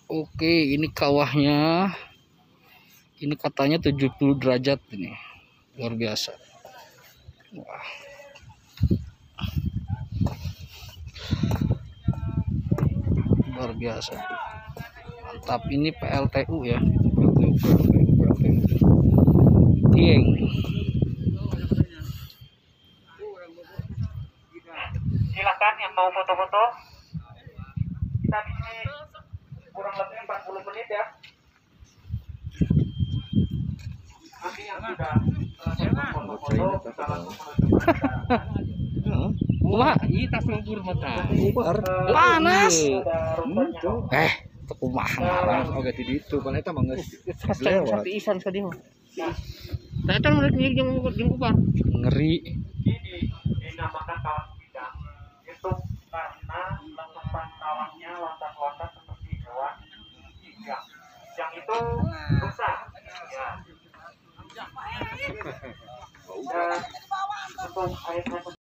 Oke, ini kawahnya. Ini katanya 70 derajat ini. Luar biasa. Wah. Luar biasa. Mantap, ini PLTU ya. PLTU. Dieng. Silakan yang mau foto-foto. Kita di sini kurang lebih 40 menit ya. Nanti yang sudah foto-foto kita langsung Wah, iya tas lumpur mata. panas. Kumaha Marah ngarang. oke di itu kan eta mah geus lewat. Tapi isan ka dieu. Eta mah rek jeung kupar. Ngeri. ini dinamakan kawah bidang itu karena letupan kawahnya loncat-loncat seperti hewan bidang yang itu rusak ya. Dan untuk airnya